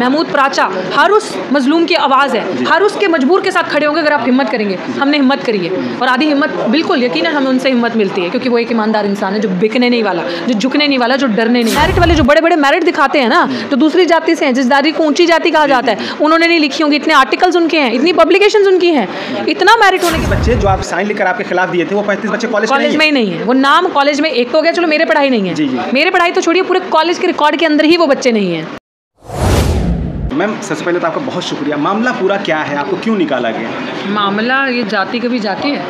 महमूद प्राचा हर उस मजलूम की आवाज़ है, हर उसके मजबूर के साथ खड़े होंगे अगर आप हिम्मत करेंगे। हमने हिम्मत करी है और आधी हिम्मत बिल्कुल यकीनन हमें उनसे हिम्मत मिलती है, क्योंकि वो एक ईमानदार इंसान है जो बिकने नहीं वाला, जो झुकने नहीं वाला, जो डरने नहीं। मेरिट वाले जो बड़े बड़े मेरिट दिखाते हैं ना, जो दूसरी जाति से हैं, जिस जाति को ऊंची जाति कहा जाता है, उन्होंने नहीं लिखी होंगी, इतने आर्टिकल्स उनके हैं, इतनी पब्लिकेशंस उनकी हैं, इतना मेरिट होने के बच्चे जो आप साइन लिखकर आपके खिलाफ दिए थे वो 35 बच्चे कॉलेज में ही नहीं है। वो नाम कॉलेज में एक तो हो गया, चलो मेरे पढ़ाई नहीं है, मेरे पढ़ाई तो छोड़िए, पूरे कॉलेज के रिकॉर्ड के अंदर ही वो बच्चे नहीं हैं। मैम सबसे पहले तो आपका बहुत शुक्रिया। मामला पूरा क्या है, आपको क्यों निकाला गया? मामला ये जाति कभी जाति है,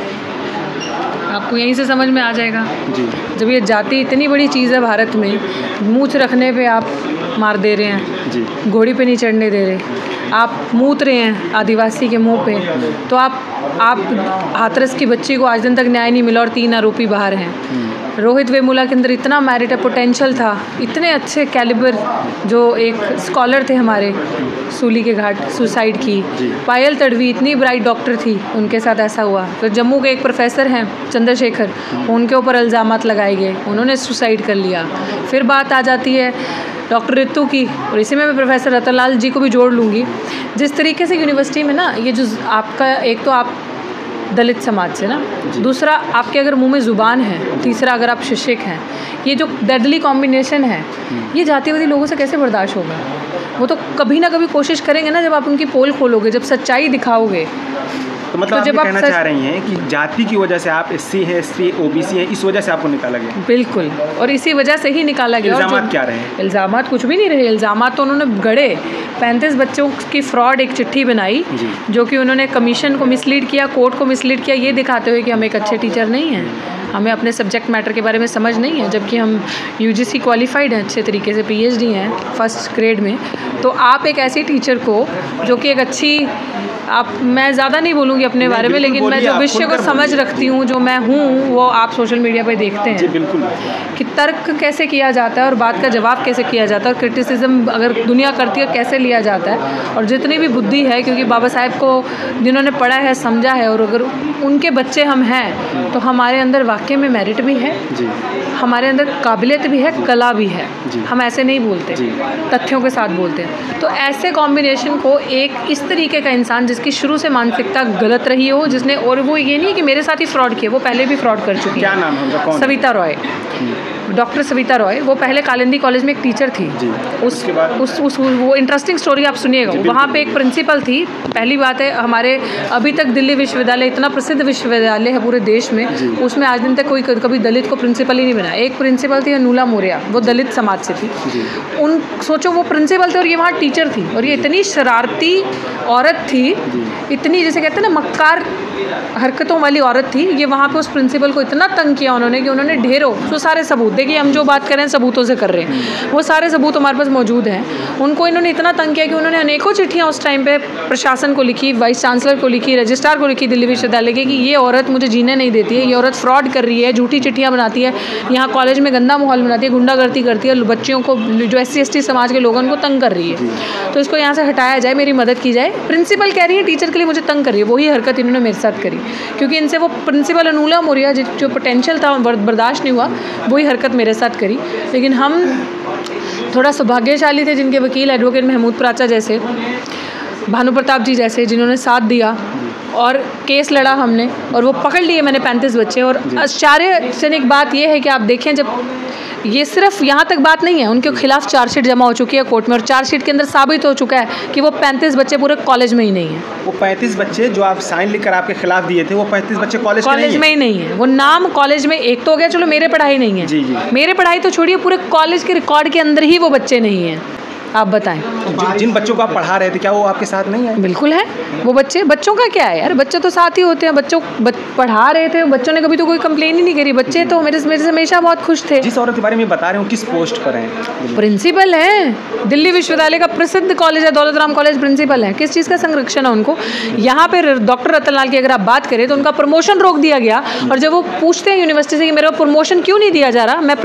आपको यहीं से समझ में आ जाएगा जी। जब ये जाति इतनी बड़ी चीज़ है भारत में, मूछ रखने पे आप मार दे रहे हैं जी, घोड़ी पे नहीं चढ़ने दे रहे, आप मूत रहे हैं आदिवासी के मुंह पे, तो आप हाथरस की बच्ची को आज दिन तक न्याय नहीं मिला और 3 आरोपी बाहर हैं। रोहित वेमुला के अंदर इतना मेरिट है, पोटेंशियल था, इतने अच्छे कैलिबर, जो एक स्कॉलर थे हमारे सूली के घाट सुसाइड की। पायल तड़वी इतनी ब्राइट डॉक्टर थी, उनके साथ ऐसा हुआ। फिर जम्मू के एक प्रोफेसर हैं चंद्रशेखर, उनके ऊपर इल्ज़ामात लगाए गए, उन्होंने सुसाइड कर लिया। फिर बात आ जाती है डॉक्टर रितु की, और इसी में मैं प्रोफेसर रतनलाल जी को भी जोड़ लूँगी। जिस तरीके से यूनिवर्सिटी में ना ये जो आपका, एक तो आप दलित समाज से ना, दूसरा आपके अगर मुंह में ज़ुबान है, तीसरा अगर आप शिक्षक हैं, ये जो डेडली कॉम्बिनेशन है, ये जातिवादी लोगों से कैसे बर्दाश्त होगा? वो तो कभी ना कभी कोशिश करेंगे ना, जब आप उनकी पोल खोलोगे, जब सच्चाई दिखाओगे। तो मतलब आप कहना चाह रही हैं कि जाति की वजह से आप SC हैं, SC OBC हैं, इस वजह से आपको निकाला गया? बिल्कुल, और इसी वजह से ही निकाला गया। इल्ज़ामात क्या रहे? इल्ज़ामात कुछ भी नहीं रहे, इल्ज़ामात तो उन्होंने गढ़े। 35 बच्चों की फ्रॉड एक चिट्ठी बनाई, जो कि उन्होंने कमीशन को मिसलीड किया, कोर्ट को मिसलीड किया, ये दिखाते हुए कि हम एक अच्छे टीचर नहीं हैं, हमें अपने सब्जेक्ट मैटर के बारे में समझ नहीं है, जबकि हम UGC क्वालिफाइड हैं अच्छे तरीके से, PhD हैं फर्स्ट ग्रेड में। तो आप एक ऐसी टीचर को जो कि एक अच्छी, मैं ज़्यादा नहीं बोलूँगी अपने बारे में, लेकिन मैं जो विषय को समझ रखती हूँ, जो मैं हूँ, वो आप सोशल मीडिया पर देखते हैं। जी बिल्कुल, कि तर्क कैसे किया जाता है और बात का जवाब कैसे किया जाता है, और क्रिटिसिज्म अगर दुनिया करती है कैसे लिया जाता है, और जितनी भी बुद्धि है, क्योंकि बाबा साहेब को जिन्होंने पढ़ा है, समझा है, और अगर उनके बच्चे हम हैं, तो हमारे अंदर वाकई में मेरिट भी है जी, हमारे अंदर काबिलियत भी है, कला भी है, हम ऐसे नहीं बोलते, तथ्यों के साथ बोलते हैं। तो ऐसे कॉम्बिनेशन को एक इस तरीके का इंसान जिसकी शुरू से मानसिकता गलत रही हो, जिसने, और वो ये नहीं कि मेरे साथ ही फ्रॉड किया, वो पहले भी फ्रॉड कर चुकी है। क्या नाम है उनका? कौन? सविता रॉय, डॉक्टर सविता रॉय। वो पहले कालिंदी कॉलेज में एक टीचर थी। उसके बाद वो इंटरेस्टिंग स्टोरी आप सुनिएगा। वहाँ पे एक प्रिंसिपल थी। पहली बात है, हमारे अभी तक दिल्ली विश्वविद्यालय इतना प्रसिद्ध विश्वविद्यालय है पूरे देश में, उसमें आज दिन तक कोई कभी दलित को प्रिंसिपल ही नहीं बना। एक प्रिंसिपल थी अनुला मौर्य, वो दलित समाज से थी। सोचो वो प्रिंसिपल थे और ये वहाँ टीचर थी, और ये इतनी शरारती औरत थी, इतनी जैसे कहते हैं ना मक्कार हरकतों वाली औरत थी। ये वहाँ पे उस प्रिंसिपल को इतना तंग किया उन्होंने कि उन्होंने ढेरों, तो सारे सबूत देखिए, हम जो बात कर रहे हैं सबूतों से कर रहे हैं, वो सारे सबूत हमारे पास मौजूद हैं। उनको इन्होंने इतना तंग किया कि उन्होंने अनेकों चिट्ठियाँ उस टाइम पे प्रशासन को लिखी, वाइस चांसलर को लिखी, रजिस्ट्रार को लिखी दिल्ली विश्वविद्यालय की, कि ये औरत मुझे जीने नहीं देती है, ये औरत फ्रॉड कर रही है, झूठी चिट्ठियाँ बनाती है, यहाँ कॉलेज में गंदा माहौल बनाती है, गुंडागर्दी करती है, बच्चियों को, जो SC ST समाज के लोगों को तंग कर रही है, तो इसको यहाँ से हटाया जाए, मेरी मदद की जाए। प्रिंसिपल कह रही है टीचर के लिए मुझे तंग कर रही है। वही हरकत इन्होंने मेरे साथ करी, क्योंकि इनसे वो प्रिंसिपल अनुला मौर्य जो पोटेंशियल था बर्दाश्त नहीं हुआ, वही हरकत मेरे साथ करी। लेकिन हम थोड़ा सौभाग्यशाली थे, जिनके वकील एडवोकेट महमूद प्राचा जैसे, भानु प्रताप जी जैसे, जिन्होंने साथ दिया और केस लड़ा हमने, और वो पकड़ लिए मैंने 35 बच्चे। और आश्चर्यजनक बात ये है कि आप देखें, जब ये सिर्फ यहाँ तक बात नहीं है, उनके खिलाफ चार्जशीट जमा हो चुकी है कोर्ट में, और चार्जशीट के अंदर साबित हो चुका है कि वो 35 बच्चे पूरे कॉलेज में ही नहीं है। वो 35 बच्चे जो आप साइन लिखकर आपके खिलाफ दिए थे, वो 35 बच्चे कॉलेज में ही नहीं है। वो नाम कॉलेज में एक तो हो गया, चलो मेरे पढ़ाई नहीं है, जी। मेरे पढ़ाई तो छोड़िए, पूरे कॉलेज के रिकॉर्ड के अंदर ही वो बच्चे नहीं हैं। आप बताएं, जिन बच्चों को आप पढ़ा रहे थे, क्या वो आपके साथ नहीं है? बिल्कुल है। वो बच्चों का क्या है यार, बच्चे तो साथ ही होते हैं। पढ़ा रहे थे, बच्चों ने कभी तो कोई कंप्लेन ही नहीं करी। बच्चे तो मेरे से हमेशा बहुत खुश थे। जिस औरत के बारे में बता रहे हो, किस पोस्ट पर हैं? प्रिंसिपल हैं, दिल्ली विश्वविद्यालय का प्रसिद्ध कॉलेज है, दौलत राम कॉलेज, प्रिंसिपल है। किस चीज़ का संरक्षण है उनको? यहाँ पे डॉक्टर रतनलाल की अगर आप बात करें तो उनका प्रमोशन रोक दिया गया, और जब वो पूछते हैं यूनिवर्सिटी से कि मेरा प्रमोशन क्यों नहीं दिया जा रहा, मैं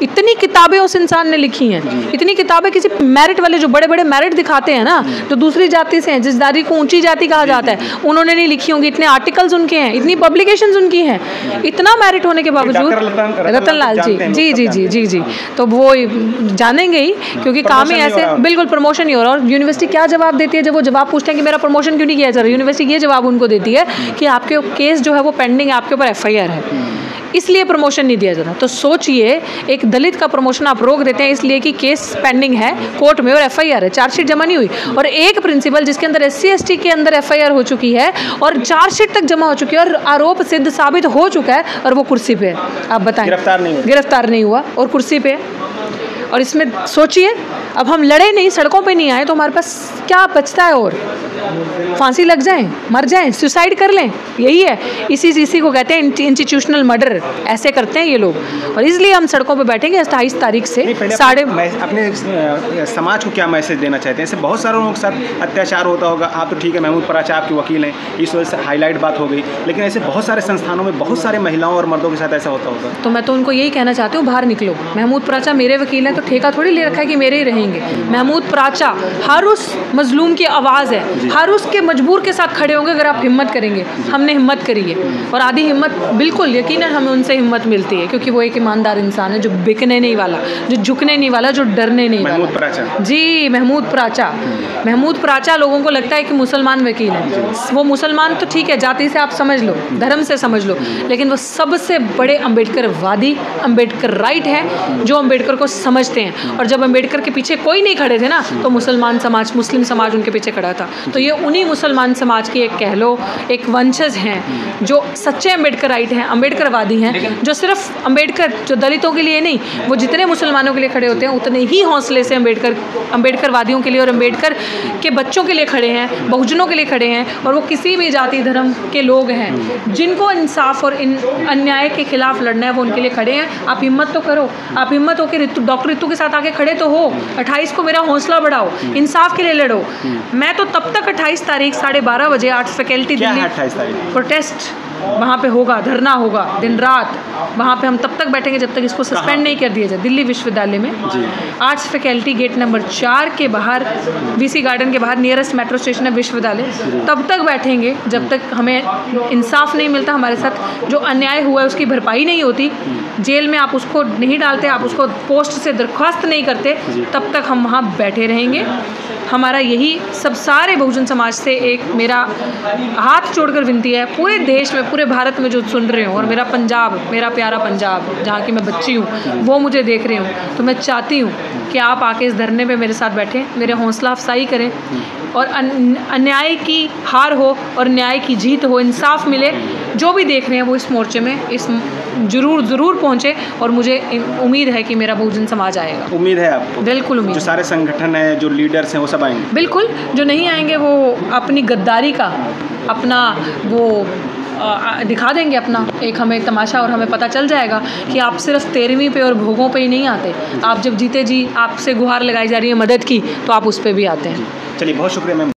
इतनी किताबें उस इंसान ने लिखी हैं, इतनी किताबें किसी मेरिट वाले जो बड़े बड़े मेरिट दिखाते हैं ना, जो दूसरी जाति से हैं, जिस जाति को ऊंची जाति कहा जाता है, उन्होंने नहीं लिखी होंगी, इतने आर्टिकल्स उनके हैं, इतनी पब्लिकेशंस उनकी हैं, इतना मेरिट होने के बावजूद। रतनलाल जी जी जी जी जी, तो वो जानेंगे ही, क्योंकि काम ही ऐसे, बिल्कुल प्रमोशन ही हो रहा है। और यूनिवर्सिटी क्या जवाब देती है जब वो जवाब पूछते हैं कि मेरा प्रमोशन क्यों नहीं किया जा रहा, यूनिवर्सिटी ये जवाब उनको देती है कि आपके केस जो है वो पेंडिंग है, आपके ऊपर FIR है, इसलिए प्रमोशन नहीं दिया जाता। तो सोचिए, एक दलित का प्रमोशन आप रोक देते हैं इसलिए कि केस पेंडिंग है कोर्ट में और FIR है, चार्जशीट जमा नहीं हुई, और एक प्रिंसिपल जिसके अंदर SC ST के अंदर FIR हो चुकी है और चार्जशीट तक जमा हो चुकी है और आरोप सिद्ध साबित हो चुका है, और वो कुर्सी पे है। आप बताएं, गिरफ्तार नहीं हुआ और कुर्सी पे। और इसमें सोचिए, अब हम लड़े नहीं, सड़कों पे नहीं आए, तो हमारे पास क्या बचता है? और फांसी लग जाए, मर जाएं, सुसाइड कर लें, यही है। इसी को कहते हैं इंस्टीट्यूशनल मर्डर, ऐसे करते हैं ये लोग। और इसलिए हम सड़कों पे बैठेंगे 28 तारीख से। अपने समाज को क्या मैसेज देना चाहते हैं? ऐसे बहुत सारे लोगों के साथ अत्याचार होता होगा, आप तो ठीक है, महमूद प्राचा आपके वकील हैं, इस वजह से हाईलाइट बात हो गई, लेकिन ऐसे बहुत सारे संस्थानों में बहुत सारे महिलाओं और मर्दों के साथ ऐसा होता होगा। तो मैं तो उनको यही कहना चाहती हूँ, बाहर निकलो। महमूद प्राचा मेरे वकील हैं, तो ठेका थोड़ी ले रखा है कि मेरे ही रहेंगे। महमूद प्राचा हर उस मजलूम की आवाज़ है, हर उसके मजबूर के साथ खड़े होंगे अगर आप हिम्मत करेंगे। हमने हिम्मत करी है, और आधी हिम्मत बिल्कुल यकीनन हमें उनसे हिम्मत मिलती है, क्योंकि वो एक ईमानदार इंसान है, जो बिकने नहीं वाला, जो झुकने नहीं वाला, जो डरने नहीं वाला। महमूद प्राचा जी, महमूद प्राचा। महमूद प्राचा लोगों को लगता है कि मुसलमान वकील हैं, वो मुसलमान तो ठीक है, जाति से आप समझ लो, धर्म से समझ लो, लेकिन वो सबसे बड़े अम्बेडकरवादी, अम्बेडकर राइट है, जो अम्बेडकर को समझते हैं। और जब अम्बेडकर के पीछे कोई नहीं खड़े थे ना, तो मुसलमान समाज, मुस्लिम समाज उनके पीछे खड़ा था। तो ये उन्हीं मुसलमान समाज की एक कह लो एक वंशज हैं, जो सच्चे अम्बेडकराइट हैं, अम्बेडकरवादी हैं, जो सिर्फ अम्बेडकर, जो दलितों के लिए नहीं, वो जितने मुसलमानों के लिए खड़े होते हैं उतने ही हौसले से अम्बेडकरवादियों के लिए और अम्बेडकर के बच्चों के लिए खड़े हैं, बहुजनों के लिए खड़े हैं। और वो किसी भी जाति धर्म के लोग हैं, जिनको इंसाफ और इन अन्याय के खिलाफ लड़ना है, वो उनके लिए खड़े हैं। आप हिम्मत तो करो, आप हिम्मत होकर डॉक्टर रितु के साथ आके खड़े तो हो। 28 को मेरा हौसला बढ़ाओ, इंसाफ के लिए लड़ो। मैं तो तब तक 28 तारीख 12:30 बजे आर्ट्स फैकल्टी दिल्ली प्रोटेस्ट वहाँ पे होगा, धरना होगा दिन रात, वहाँ पे हम तब तक बैठेंगे जब तक इसको सस्पेंड नहीं कर दिया जाए। दिल्ली विश्वविद्यालय में आर्ट्स फैकल्टी गेट नंबर 4 के बाहर, VC गार्डन के बाहर, नियरेस्ट मेट्रो स्टेशन है विश्वविद्यालय, तब तक बैठेंगे जब तक हमें इंसाफ नहीं मिलता, हमारे साथ जो अन्याय हुआ है उसकी भरपाई नहीं होती, जेल में आप उसको नहीं डालते, आप उसको पोस्ट से दरख्वास्त नहीं करते, तब तक हम वहाँ बैठे रहेंगे। हमारा यही सब सारे बहुजन समाज से एक मेरा हाथ जोड़कर विनती है, पूरे देश में, पूरे भारत में जो सुन रहे हो, और मेरा पंजाब, मेरा प्यारा पंजाब जहाँ की मैं बच्ची हूँ, वो मुझे देख रहे हूँ, तो मैं चाहती हूँ कि आप आके इस धरने पे मेरे साथ बैठें, मेरे हौसला अफसाई करें, और अन्याय की हार हो और न्याय की जीत हो, इंसाफ मिले। जो भी देख रहे हैं वो इस मोर्चे में इस ज़रूर पहुँचे, और मुझे उम्मीद है कि मेरा बहुजन समाज आएगा। उम्मीद है आपको? बिल्कुल उम्मीद। जो सारे संगठन हैं, जो लीडर्स हैं, वो सब आएंगे? बिल्कुल। जो नहीं आएंगे वो अपनी गद्दारी का अपना वो दिखा देंगे अपना एक हमें तमाशा, और हमें पता चल जाएगा कि आप सिर्फ 13वीं पे और भोगों पे ही नहीं आते, आप जब जीते जी आपसे गुहार लगाई जा रही है मदद की, तो आप उस पर भी आते हैं। चलिए, बहुत शुक्रिया मैम।